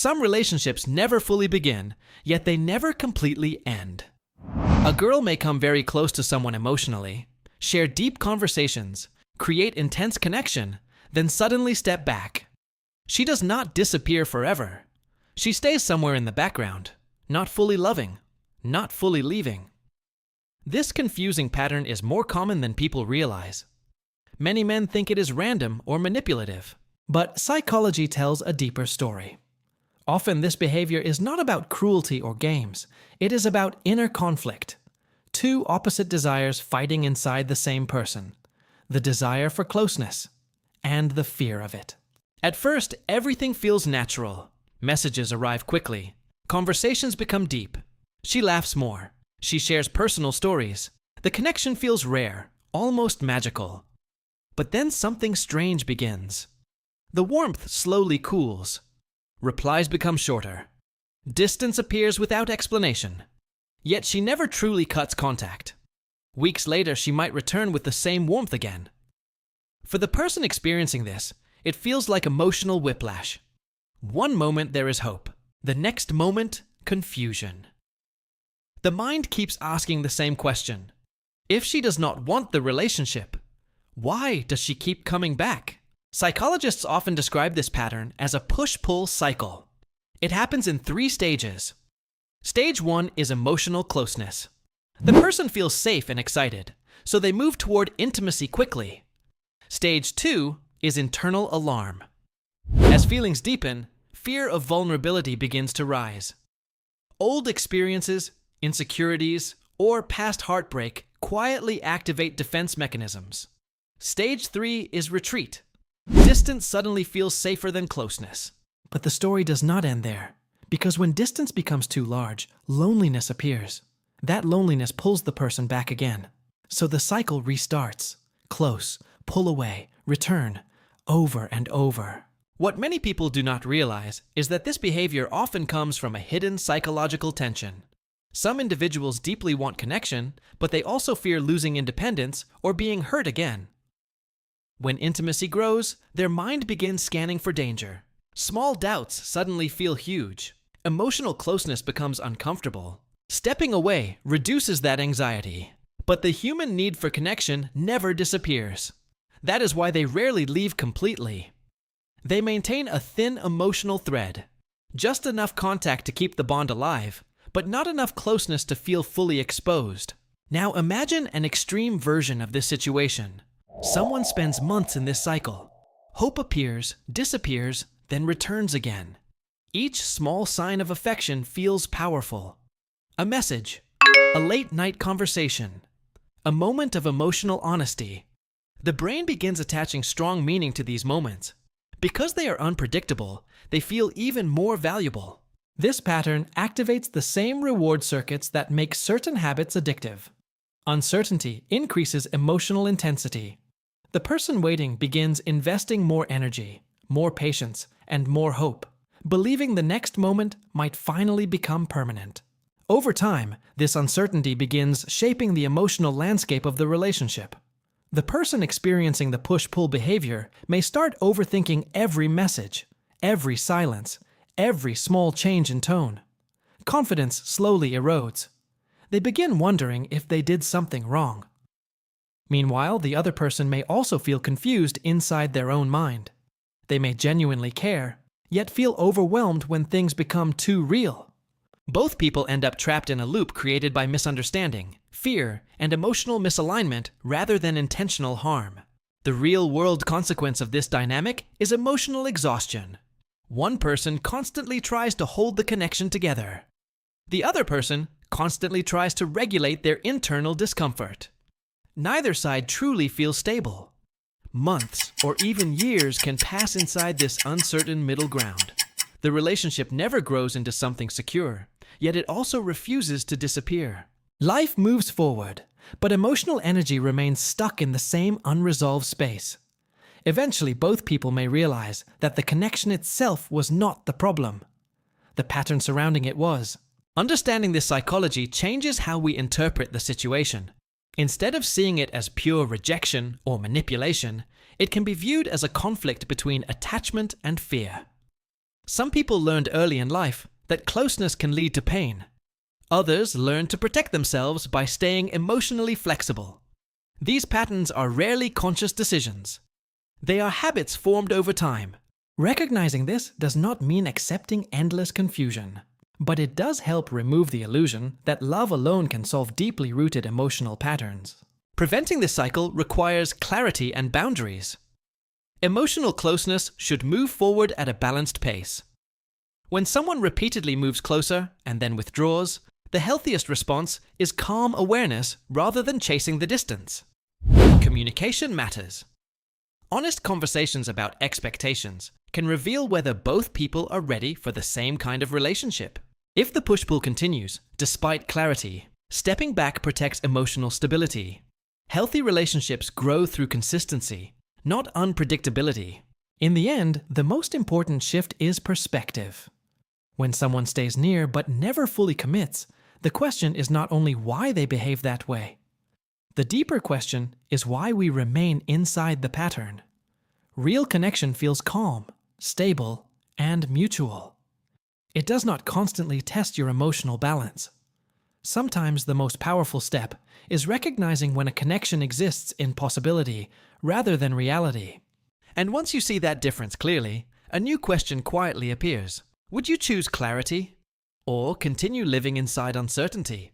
Some relationships never fully begin, yet they never completely end. A girl may come very close to someone emotionally, share deep conversations, create intense connection, then suddenly step back. She does not disappear forever. She stays somewhere in the background, not fully loving, not fully leaving. This confusing pattern is more common than people realize. Many men think it is random or manipulative, but psychology tells a deeper story. Often this behavior is not about cruelty or games. It is about inner conflict. Two opposite desires fighting inside the same person. The desire for closeness and the fear of it. At first, everything feels natural. Messages arrive quickly. Conversations become deep. She laughs more. She shares personal stories. The connection feels rare, almost magical. But then something strange begins. The warmth slowly cools. Replies become shorter. Distance appears without explanation. Yet she never truly cuts contact. Weeks later, she might return with the same warmth again. For the person experiencing this, it feels like emotional whiplash. One moment there is hope. The next moment, confusion. The mind keeps asking the same question. If she does not want the relationship, why does she keep coming back? Psychologists often describe this pattern as a push-pull cycle. It happens in 3 stages. Stage 1 is emotional closeness. The person feels safe and excited, so they move toward intimacy quickly. Stage 2 is internal alarm. As feelings deepen, fear of vulnerability begins to rise. Old experiences, insecurities, or past heartbreak quietly activate defense mechanisms. Stage 3 is retreat. Distance suddenly feels safer than closeness. But the story does not end there, because when distance becomes too large, loneliness appears. That loneliness pulls the person back again. So the cycle restarts. Close, pull away, return, over and over. What many people do not realize is that this behavior often comes from a hidden psychological tension. Some individuals deeply want connection, but they also fear losing independence or being hurt again. When intimacy grows, their mind begins scanning for danger. Small doubts suddenly feel huge. Emotional closeness becomes uncomfortable. Stepping away reduces that anxiety. But the human need for connection never disappears. That is why they rarely leave completely. They maintain a thin emotional thread. Just enough contact to keep the bond alive, but not enough closeness to feel fully exposed. Now imagine an extreme version of this situation. Someone spends months in this cycle. Hope appears, disappears, then returns again. Each small sign of affection feels powerful. A message, a late-night conversation, a moment of emotional honesty. The brain begins attaching strong meaning to these moments. Because they are unpredictable, they feel even more valuable. This pattern activates the same reward circuits that make certain habits addictive. Uncertainty increases emotional intensity. The person waiting begins investing more energy, more patience, and more hope, believing the next moment might finally become permanent. Over time, this uncertainty begins shaping the emotional landscape of the relationship. The person experiencing the push-pull behavior may start overthinking every message, every silence, every small change in tone. Confidence slowly erodes. They begin wondering if they did something wrong. Meanwhile, the other person may also feel confused inside their own mind. They may genuinely care, yet feel overwhelmed when things become too real. Both people end up trapped in a loop created by misunderstanding, fear, and emotional misalignment rather than intentional harm. The real-world consequence of this dynamic is emotional exhaustion. One person constantly tries to hold the connection together. The other person constantly tries to regulate their internal discomfort. Neither side truly feels stable. Months or even years can pass inside this uncertain middle ground. The relationship never grows into something secure, yet it also refuses to disappear. Life moves forward, but emotional energy remains stuck in the same unresolved space. Eventually, both people may realize that the connection itself was not the problem. The pattern surrounding it was. Understanding this psychology changes how we interpret the situation. Instead of seeing it as pure rejection or manipulation, it can be viewed as a conflict between attachment and fear. Some people learned early in life that closeness can lead to pain. Others learn to protect themselves by staying emotionally flexible. These patterns are rarely conscious decisions. They are habits formed over time. Recognizing this does not mean accepting endless confusion, but it does help remove the illusion that love alone can solve deeply rooted emotional patterns. Preventing this cycle requires clarity and boundaries. Emotional closeness should move forward at a balanced pace. When someone repeatedly moves closer and then withdraws, the healthiest response is calm awareness rather than chasing the distance. Communication matters. Honest conversations about expectations can reveal whether both people are ready for the same kind of relationship. If the push-pull continues, despite clarity, stepping back protects emotional stability. Healthy relationships grow through consistency, not unpredictability. In the end, the most important shift is perspective. When someone stays near but never fully commits, the question is not only why they behave that way. The deeper question is why we remain inside the pattern. Real connection feels calm, stable, and mutual. It does not constantly test your emotional balance. Sometimes the most powerful step is recognizing when a connection exists in possibility rather than reality. And once you see that difference clearly, a new question quietly appears. Would you choose clarity or continue living inside uncertainty?